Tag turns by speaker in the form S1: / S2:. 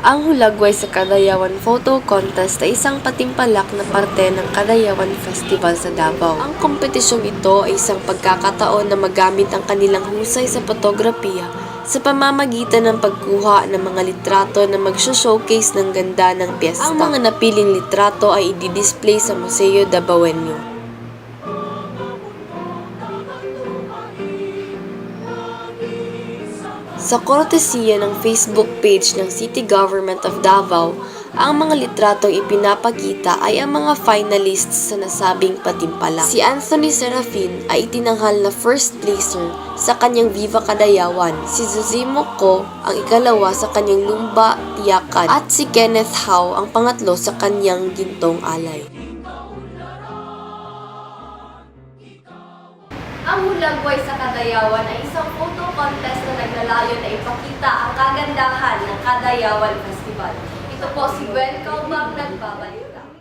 S1: Ang Hulagway sa Kadayawan Photo Contest ay isang patimpalak na parte ng Kadayawan Festival sa Davao. Ang kompetisyong ito ay isang pagkakataon na magamit ang kanilang husay sa fotografiya sa pamamagitan ng pagkuha ng mga litrato na mag-showcase ng ganda ng piyesta. Ang mga napiling litrato ay i-display sa Museo Davaoenyo. Sa kortesiya ng Facebook page ng City Government of Davao, ang mga litratong ipinapakita ay ang mga finalists sa nasabing patimpalak. Si Anthony Serafin ay itinanghal na first placer sa kanyang Viva Kadayawan, si Zosimo Ko ang ikalawa sa kanyang Lumba Tiyakan, at si Kenneth Howe ang pangatlo sa kanyang Gintong Alay.
S2: Ang Hulagway sa Kadayawan ay isang photo contest na naglalayon na ipakita ang kagandahan ng Kadayawan Festival. Ito po si Gwen Kaubang, nagbabalita.